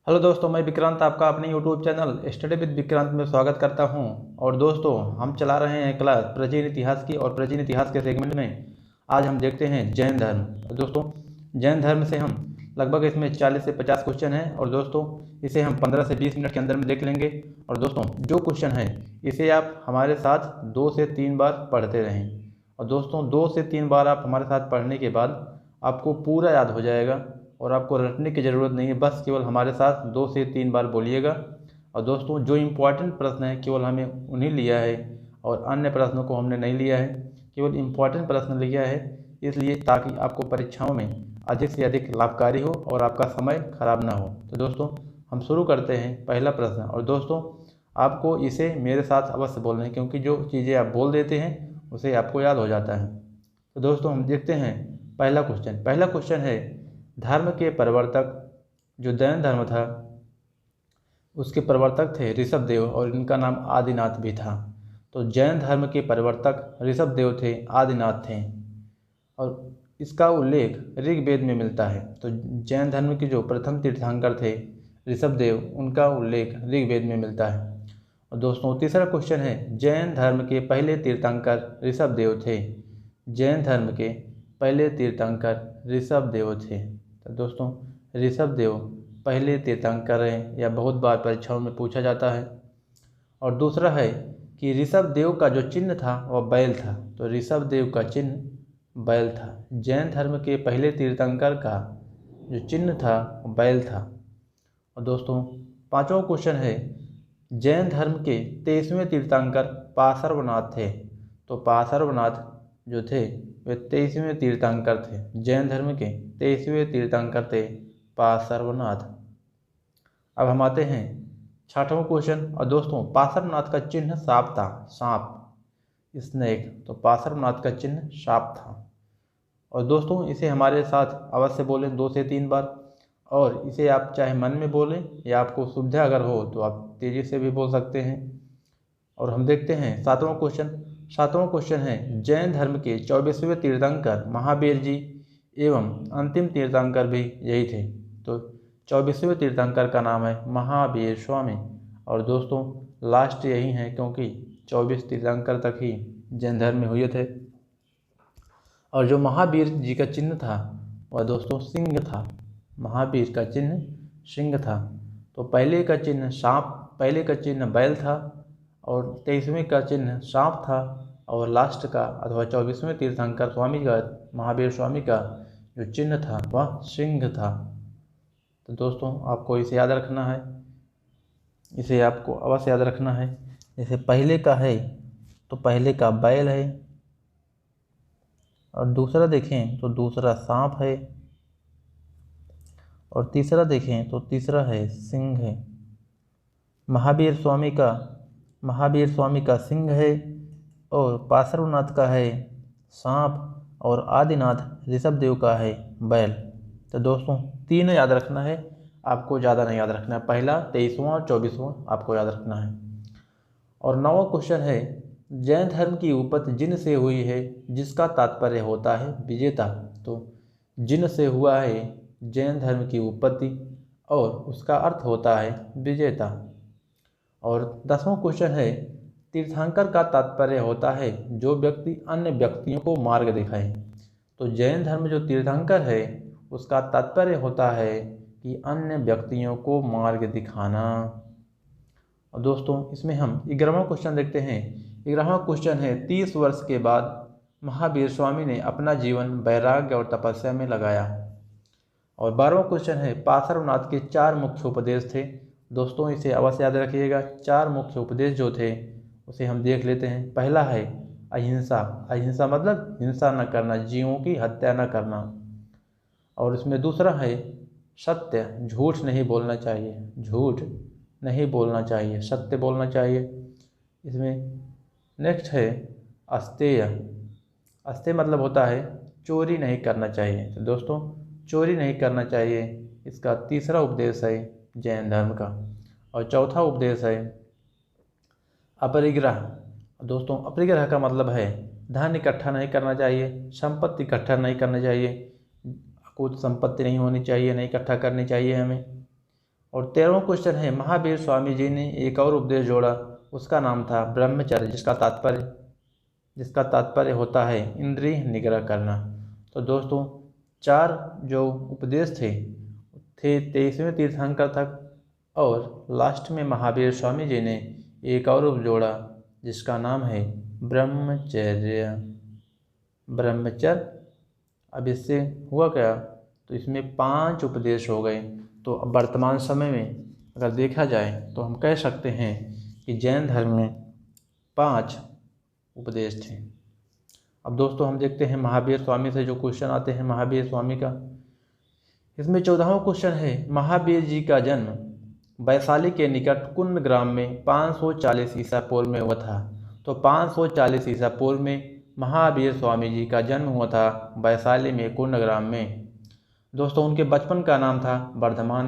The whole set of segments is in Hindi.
हेलो दोस्तों, मैं विक्रांत आपका अपने YouTube channel study with Vikrant में स्वागत करता हूं। और दोस्तों, हम चला रहे हैं क्लास प्राचीन इतिहास की। और प्राचीन इतिहास के सेगमेंट में आज हम देखते हैं जैन धर्म। दोस्तों, जैन धर्म से हम लगभग इसमें 40 से 50 क्वेश्चन हैं। और दोस्तों, इसे हम 15 से 20 मिनट के अंदर में देख लेंगे। और दोस्तों, जो क्वेश्चन है इसे आप हमारे साथ 2 से 3 बार पढ़ते रहें। और दोस्तों, 2 से 3 बार आप हमारे साथ पढ़ने के बाद आपको पूरा याद हो जाएगा और आपको रटने की ज़रूरत नहीं है। बस केवल हमारे साथ 2 से 3 बार बोलिएगा। और दोस्तों, जो इम्पोर्टेंट प्रश्न है केवल हमें उन्हीं लिया है और अन्य प्रश्नों को हमने नहीं लिया है। केवल इम्पोर्टेंट प्रश्न लिया है, इसलिए ताकि आपको परीक्षाओं में अधिक से अधिक लाभकारी हो और आपका समय खराब ना हो। तो दोस्तों, हम शुरू करते हैं पहला प्रश्न। और दोस्तों, आपको इसे मेरे साथ अवश्य बोलना है, क्योंकि जो चीज़ें आप बोल देते हैं उसे आपको याद हो जाता है। तो दोस्तों, हम देखते हैं पहला क्वेश्चन। पहला क्वेश्चन है, धर्म के प्रवर्तक जो जैन धर्म था उसके प्रवर्तक थे ऋषभ देव, और इनका नाम आदिनाथ भी था। तो जैन धर्म के प्रवर्तक ऋषभ देव थे, आदिनाथ थे। और इसका उल्लेख ऋग्वेद में मिलता है। तो जैन धर्म के जो प्रथम तीर्थंकर थे ऋषभ देव, उनका उल्लेख ऋग्वेद में मिलता है। और दोस्तों, तीसरा क्वेश्चन है, जैन धर्म के पहले तीर्थंकर ऋषभ देव थे। जैन धर्म के पहले तीर्थंकर ऋषभ देव थे। तो दोस्तों, ऋषभ देव पहले तीर्थंकर हैं, या बहुत बार परीक्षाओं में पूछा जाता है। और दूसरा है कि ऋषभ देव का जो चिन्ह था वह बैल था। तो ऋषभ देव का चिन्ह बैल था। जैन धर्म के पहले तीर्थंकर का जो चिन्ह था वह बैल था। और दोस्तों, पांचवा क्वेश्चन है, जैन धर्म के 23वें तीर्थंकर पार्श्वनाथ थे। तो पार्श्वनाथ जो थे वे 23वें तीर्थंकर थे। जैन धर्म के 23वें तीर्थंकर थे पार्श्वनाथ। अब हम आते हैं छठवां क्वेश्चन। और दोस्तों, पार्श्वनाथ का चिन्ह सांप था, सांप, स्नेक। तो पार्श्वनाथ का चिन्ह सांप था। और दोस्तों, इसे हमारे साथ अवश्य बोलें 2 से 3 बार। और इसे आप चाहे मन में बोलें या आपको सुविधा अगर हो तो आप तेज़ी से भी बोल सकते हैं। और हम देखते हैं सातवां क्वेश्चन। सातवां क्वेश्चन है, जैन धर्म के 24वें तीर्थंकर महावीर जी एवं अंतिम तीर्थंकर भी यही थे। तो 24वें तीर्थंकर का नाम है महावीर स्वामी। और दोस्तों, लास्ट यही है, क्योंकि 24 तीर्थंकर तक ही जैन धर्म में हुए थे। और जो महावीर जी का चिन्ह था वह दोस्तों सिंह था। महावीर का चिन्ह सिंह था। तो पहले का चिन्ह सांप, पहले का चिन्ह बैल था, और 23वें का चिन्ह सांप था, और लास्ट का अथवा 24वें तीर्थंकर स्वामी का, महावीर स्वामी का जो चिन्ह था वह सिंह था। तो दोस्तों, आपको इसे याद रखना है, इसे आपको अवश्य याद रखना है। जैसे पहले का है तो पहले का बैल है, और दूसरा देखें तो दूसरा सांप है, और तीसरा देखें तो तीसरा है सिंह है। महावीर स्वामी का सिंह है, और पार्श्वनाथ का है सांप, और आदिनाथ ऋषभ देव का है बैल। तो दोस्तों, तीन याद रखना है, आपको ज़्यादा नहीं याद रखना है। पहला 23वां 24वां आपको याद रखना है। और 9वां क्वेश्चन है, जैन धर्म की उपत जिन से हुई है जिसका तात्पर्य होता है विजेता। तो जिन से हुआ है जैन धर्म की उत्पत्ति, और उसका अर्थ होता है विजेता। और 10वां क्वेश्चन है, तीर्थंकर का तात्पर्य होता है जो व्यक्ति अन्य व्यक्तियों को मार्ग दिखाए। तो जैन धर्म जो तीर्थंकर है उसका तात्पर्य होता है कि अन्य व्यक्तियों को मार्ग दिखाना। और दोस्तों, इसमें हम 11वां क्वेश्चन देखते हैं। 11वां क्वेश्चन है, 30 वर्ष के बाद महावीर स्वामी ने अपना जीवन वैराग्य और तपस्या में लगाया। और 12वां क्वेश्चन है, पार्श्वनाथ के 4 मुख्य उपदेश थे। दोस्तों, इसे अवश्य याद रखिएगा। 4 मुख्य उपदेश जो थे उसे हम देख लेते हैं। पहला है अहिंसा। अहिंसा मतलब हिंसा न करना, जीवों की हत्या न करना। और इसमें दूसरा है सत्य, झूठ नहीं बोलना चाहिए, झूठ नहीं बोलना चाहिए, सत्य बोलना चाहिए। इसमें नेक्स्ट है अस्तेय। अस्तेय मतलब होता है चोरी नहीं करना चाहिए। तो दोस्तों, चोरी नहीं करना चाहिए, इसका तीसरा उपदेश है जैन धर्म का। और चौथा उपदेश है अपरिग्रह। दोस्तों, अपरिग्रह का मतलब है धन इकट्ठा नहीं करना चाहिए, संपत्ति इकट्ठा नहीं करना चाहिए, कुछ संपत्ति नहीं होनी चाहिए, नहीं इकट्ठा करनी चाहिए हमें। और 13वां क्वेश्चन है, महावीर स्वामी जी ने एक और उपदेश जोड़ा, उसका नाम था ब्रह्मचर्य, जिसका तात्पर्य होता है इंद्रिय निग्रह करना। तो दोस्तों 4 जो उपदेश थे 23वें तीर्थंकर तक, और लास्ट में महावीर स्वामी जी ने एक और उपदेश जोड़ा जिसका नाम है ब्रह्मचर्य। अब इससे हुआ क्या, तो इसमें 5 उपदेश हो गए। तो अब वर्तमान समय में अगर देखा जाए तो हम कह सकते हैं कि जैन धर्म में 5 उपदेश थे। अब दोस्तों हम देखते हैं महावीर स्वामी से जो क्वेश्चन आते हैं महावीर स्वामी का। इसमें 14वां क्वेश्चन है, महावीर जी का जन्म वैशाली के निकट कुंड ग्राम में 540 ईसा पूर्व में हुआ था। तो 540 ईसा पूर्व में महावीर स्वामी जी का जन्म हुआ था वैशाली में कुंड ग्राम में। दोस्तों उनके बचपन का नाम था वर्धमान।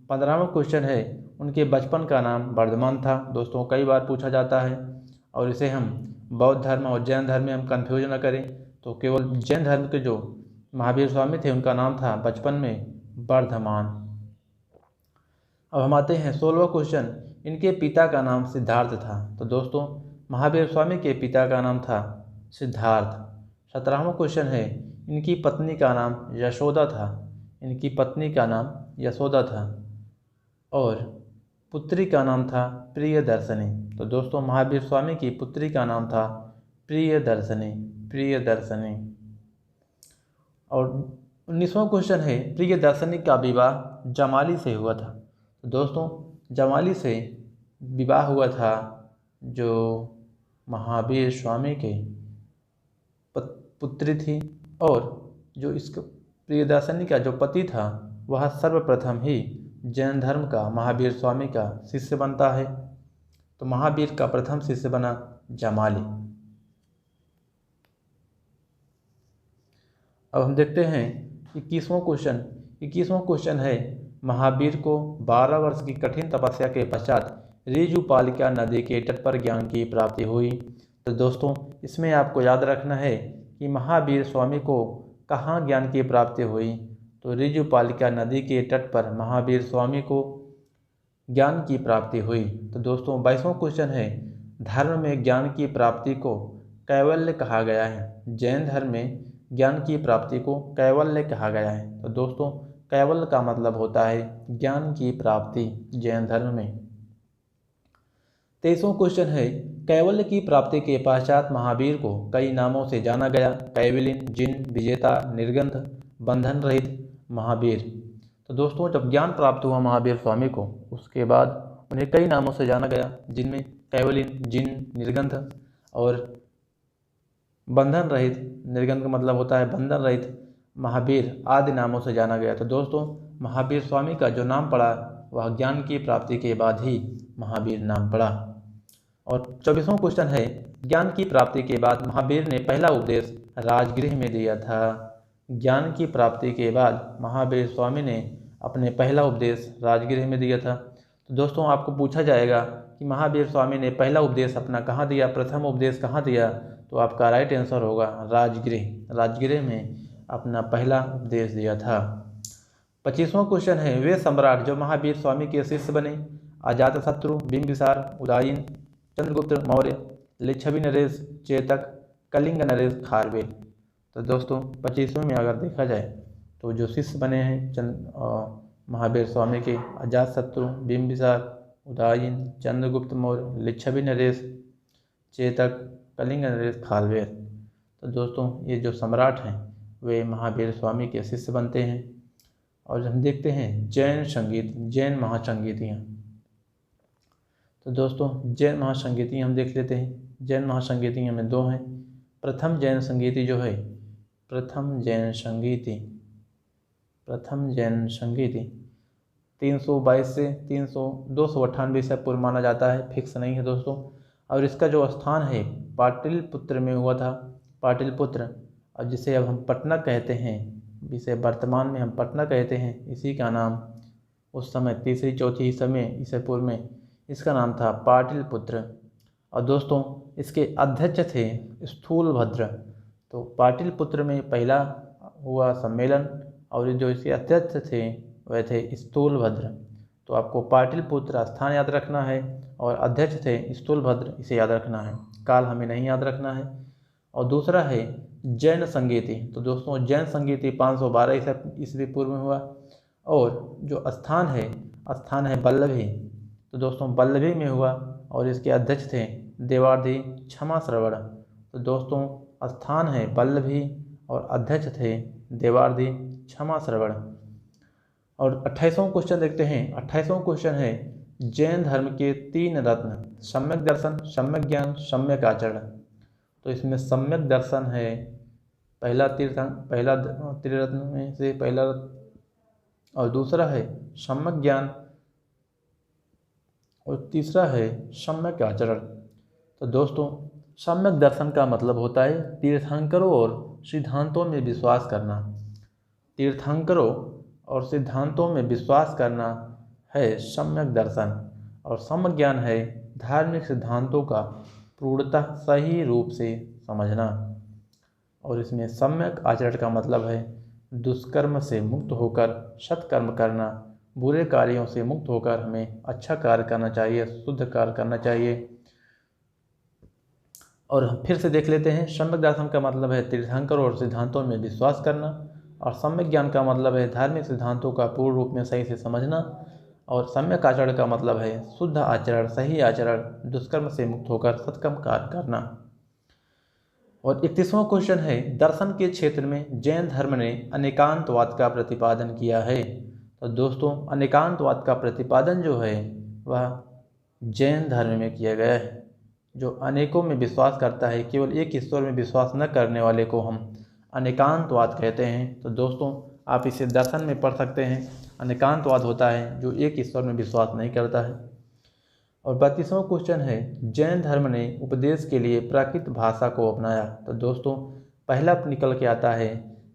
15वां क्वेश्चन है, उनके बचपन का नाम वर्धमान था। दोस्तों कई बार पूछा जाता है, और इसे हम बौद्ध धर्म और जैन धर्म में हम कन्फ्यूज न करें। तो केवल जैन धर्म के जो महावीर स्वामी थे उनका नाम था बचपन में वर्धमान। अब हम आते हैं 16वां क्वेश्चन, इनके पिता का नाम सिद्धार्थ था। तो दोस्तों महावीर स्वामी के पिता का नाम था सिद्धार्थ। 17वां क्वेश्चन है, इनकी पत्नी का नाम यशोदा था। इनकी पत्नी का नाम यशोदा था और पुत्री का नाम था प्रियदर्शनी। तो दोस्तों महावीर स्वामी की पुत्री का नाम था प्रियदर्शनी। और 19वां क्वेश्चन है, प्रियदर्शनी का विवाह जमाली से हुआ था। तो दोस्तों जमाली से विवाह हुआ था जो महावीर स्वामी के पुत्री थी, और जो इस प्रियदर्शनी का जो पति था वह सर्वप्रथम ही जैन धर्म का महावीर स्वामी का शिष्य बनता है। तो महावीर का प्रथम शिष्य बना जमाली। अब हम देखते हैं 21वां क्वेश्चन है, महावीर को 12 वर्ष की कठिन तपस्या के पश्चात ऋजुपालिका नदी के तट पर ज्ञान की प्राप्ति हुई। तो दोस्तों इसमें आपको याद रखना है कि महावीर स्वामी को कहाँ ज्ञान की प्राप्ति हुई। तो ऋजुपालिका नदी के तट पर महावीर स्वामी को ज्ञान की प्राप्ति हुई। तो दोस्तों 22वां क्वेश्चन है, धर्म में ज्ञान की प्राप्ति को कैवल्य कहा गया है। जैन धर्म में ज्ञान की प्राप्ति को कैवल्य कहा गया है। तो दोस्तों कैवल्य का मतलब होता है ज्ञान की प्राप्ति जैन धर्म में। 23वां क्वेश्चन है, कैवल्य की प्राप्ति के पश्चात महावीर को कई नामों से जाना गया। कैवलिन, जिन, विजेता, निर्गंध, बंधन रहित, महावीर। तो दोस्तों जब ज्ञान प्राप्त हुआ महावीर स्वामी को, उसके बाद उन्हें कई नामों से जाना गया, जिनमें कैवलिन, जिन, निर्गंध और बंधन रहित, निर्गंध का मतलब होता है बंधन रहित, महावीर आदि नामों से जाना गया। तो दोस्तों महावीर स्वामी का जो नाम पड़ा वह ज्ञान की प्राप्ति के बाद ही महावीर नाम पड़ा। और 24वां क्वेश्चन है, ज्ञान की प्राप्ति के बाद महावीर ने पहला उपदेश राजगृह में दिया था। ज्ञान की प्राप्ति के बाद महावीर स्वामी ने अपने पहला उपदेश राजगृह में दिया था। तो दोस्तों आपको पूछा जाएगा कि महावीर स्वामी ने पहला उपदेश अपना कहाँ दिया, प्रथम उपदेश कहाँ दिया, तो आपका राइट आंसर होगा राजगृह में अपना पहला उपदेश दिया था। 25वां क्वेश्चन है, वे सम्राट जो महावीर स्वामी के शिष्य बने, अजातशत्रु, बिंबिसार, उदयन, चंद्रगुप्त मौर्य, लिच्छवी नरेश, चेतक, कलिंग नरेश, खारवेल। तो दोस्तों 25वें में अगर देखा जाए तो जो शिष्य बने हैं महावीर स्वामी के, अजातशत्रु, बिंबिसार, उदयन, चंद्रगुप्त मौर्य, लिच्छवी नरेश, चेतक, कलिंग नरेश, खारवेल। तो दोस्तों ये जो सम्राट हैं वे महावीर स्वामी के शिष्य बनते हैं। और हम देखते हैं जैन महासंगीतियाँ। तो दोस्तों जैन महासंगीतियाँ हम देख लेते हैं। जैन महासंगीतियाँ में 2 हैं। प्रथम जैन संगीति 322 से 298 ईसा पूर्व माना जाता है, फिक्स नहीं है दोस्तों। और इसका जो स्थान है पाटलिपुत्र में हुआ था, पाटलिपुत्र, और जिसे अब हम पटना कहते हैं, जिसे वर्तमान में हम पटना कहते हैं, इसी का नाम उस समय 3री 4वीं ईसा पूर्व में इसका नाम था पाटलिपुत्र। और दोस्तों इसके अध्यक्ष थे स्थूलभद्र। तो पाटलिपुत्र में पहला हुआ सम्मेलन और जो इसके अध्यक्ष थे वह थे स्थूलभद्र। तो आपको पाटलिपुत्र स्थान याद रखना है और अध्यक्ष थे स्थूलभद्र, इसे याद रखना है। काल हमें नहीं याद रखना है। और दूसरा है जैन संगीति। तो दोस्तों जैन संगीति 512 ईस्वी पूर्व में हुआ। और जो स्थान है वल्लभी। तो दोस्तों वल्लभी में हुआ और इसके अध्यक्ष थे देवार्धी क्षमा श्रवण। तो दोस्तों स्थान है वल्लभी और अध्यक्ष थे देवार्धी क्षमा श्रवण। और 28वां क्वेश्चन देखते हैं। 28वां क्वेश्चन है जैन धर्म के 3 रत्न, सम्यक दर्शन, सम्यक ज्ञान, सम्यक आचरण। तो इसमें सम्यक दर्शन है पहला त्रिरत्न में से पहला रत्न, और दूसरा है सम्यक ज्ञान और तीसरा है सम्यक आचरण। तो दोस्तों सम्यक दर्शन का मतलब होता है तीर्थंकरों और सिद्धांतों में विश्वास करना। तीर्थंकरों और सिद्धांतों में विश्वास करना है सम्यक दर्शन। और सम्यक ज्ञान है धार्मिक सिद्धांतों का पूर्णतः सही रूप से समझना। और इसमें सम्यक आचरण का मतलब है दुष्कर्म से मुक्त होकर सत्कर्म करना, बुरे कार्यों से मुक्त होकर हमें अच्छा कार्य करना चाहिए, शुद्ध कार्य करना चाहिए। और फिर से देख लेते हैं। सम्यक दर्शन का मतलब है तीर्थंकरों और सिद्धांतों में विश्वास करना, और सम्यक ज्ञान का मतलब है धार्मिक सिद्धांतों का पूर्ण रूप में सही से समझना, और सम्यक आचरण का मतलब है शुद्ध आचरण, सही आचरण, दुष्कर्म से मुक्त होकर सत्कर्म कार्य करना। और 31वां क्वेश्चन है दर्शन के क्षेत्र में जैन धर्म ने अनेकांतवाद का प्रतिपादन किया है। तो दोस्तों अनेकांतवाद का प्रतिपादन जो है वह जैन धर्म में किया गया है। जो अनेकों में विश्वास करता है, केवल एक ईश्वर में विश्वास न करने वाले को हम अनेकांतवाद कहते हैं। तो दोस्तों आप इसे दर्शन में पढ़ सकते हैं। अनेकांतवाद होता है जो एक ईश्वर में विश्वास नहीं करता है। और 32वां क्वेश्चन है जैन धर्म ने उपदेश के लिए प्राकृत भाषा को अपनाया। तो दोस्तों पहला निकल के आता है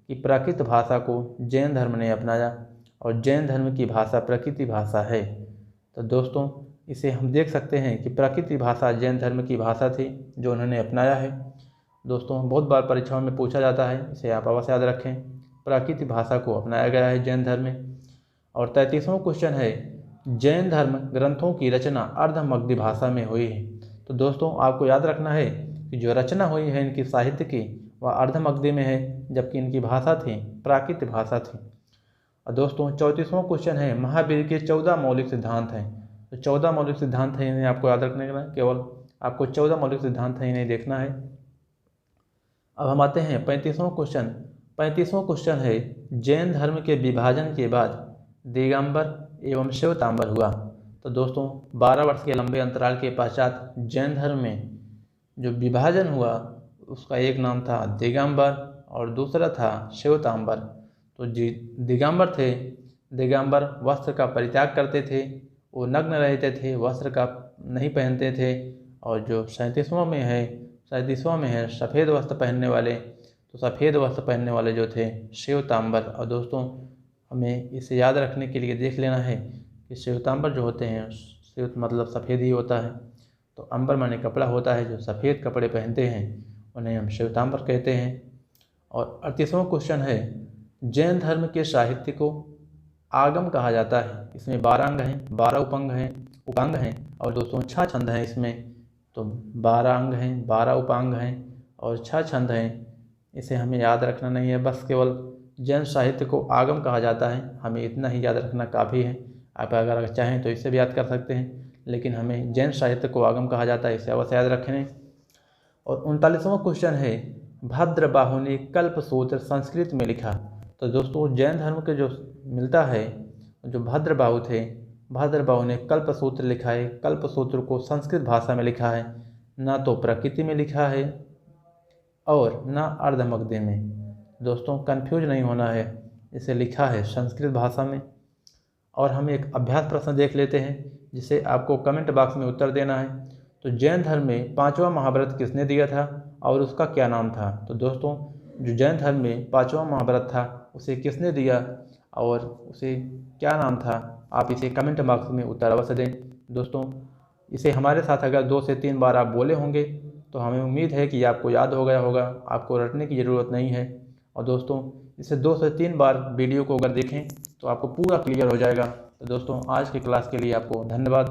कि प्राकृत भाषा को जैन धर्म ने अपनाया, और जैन धर्म की भाषा प्रकृति भाषा है। तो दोस्तों इसे हम देख सकते हैं कि प्रकृति भाषा जैन धर्म की भाषा थी जो उन्होंने अपनाया है। दोस्तों बहुत बार परीक्षाओं में पूछा जाता है, इसे आप अवश्य याद रखें। प्राकृत भाषा को अपनाया गया है जैन धर्म में। और 33वां क्वेश्चन है जैन धर्म ग्रंथों की रचना अर्धमगधी भाषा में हुई है। तो दोस्तों आपको याद रखना है कि जो रचना हुई है इनकी साहित्य की वह अर्धमगधी में है, जबकि इनकी भाषा थी प्राकृत भाषा थी। और दोस्तों 34वां क्वेश्चन है महावीर के 14 मौलिक सिद्धांत हैं। तो 14 मौलिक सिद्धांत हैं, इन्हें आपको याद रखने का, केवल आपको 14 मौलिक सिद्धांत हैं, इन्हें देखना है। अब हम आते हैं 35वां क्वेश्चन। 35वां क्वेश्चन है जैन धर्म के विभाजन के बाद दिगंबर एवं श्वेतांबर हुआ। तो दोस्तों 12 वर्ष के लंबे अंतराल के पश्चात जैन धर्म में जो विभाजन हुआ उसका एक नाम था दिगंबर और दूसरा था श्वेतांबर। तो दिगंबर थे, दिगंबर वस्त्र का परित्याग करते थे, वो नग्न रहते थे, वस्त्र का नहीं पहनते थे। और जो 37वां में है सफ़ेद वस्त्र पहनने वाले, तो सफ़ेद वस्त्र पहनने वाले जो थे श्वेतांबर। और दोस्तों हमें इसे याद रखने के लिए देख लेना है कि श्वेतांबर जो होते हैं, श्वेत मतलब सफ़ेद ही होता है, तो अंबर माने कपड़ा होता है, जो सफ़ेद कपड़े पहनते हैं उन्हें हम श्वेतांबर कहते हैं। और 38वां क्वेश्चन है जैन धर्म के साहित्य को आगम कहा जाता है। इसमें 12 अंग हैं, 12 उपांग हैं और 206 छंद हैं इसमें। तो 12 अंग हैं, 12 उपांग हैं और 6 छंद हैं। इसे हमें याद रखना नहीं है, बस केवल जैन साहित्य को आगम कहा जाता है, हमें इतना ही याद रखना काफ़ी है। आप अगर चाहें तो इसे भी याद कर सकते हैं, लेकिन हमें जैन साहित्य को आगम कहा जाता है, इसे अवश्य याद रखें। और 39वां क्वेश्चन है भद्रबाहु ने कल्पसूत्र संस्कृत में लिखा। तो दोस्तों जैन धर्म के जो मिलता है, जो भद्रबाहु थे, भद्रबाहु ने कल्पसूत्र लिखा है। कल्पसूत्र को संस्कृत भाषा में लिखा है, ना तो प्रकृति में लिखा है और ना अर्धमगधी में। दोस्तों कंफ्यूज नहीं होना है, इसे लिखा है संस्कृत भाषा में। और हम एक अभ्यास प्रश्न देख लेते हैं जिसे आपको कमेंट बॉक्स में उत्तर देना है। तो जैन धर्म में 5वां महाभारत किसने दिया था और उसका क्या नाम था। तो दोस्तों जो जैन धर्म में 5वां महाभारत था उसे किसने दिया और उसे क्या नाम था, आप इसे कमेंट बॉक्स में उत्तर अवश्य दें। दोस्तों इसे हमारे साथ अगर 2 से 3 बार आप बोले होंगे तो हमें उम्मीद है कि आपको याद हो गया होगा, आपको रटने की ज़रूरत नहीं है। और दोस्तों इसे 2 से 3 बार वीडियो को अगर देखें तो आपको पूरा क्लियर हो जाएगा तो दोस्तों आज की क्लास के लिए आपको धन्यवाद।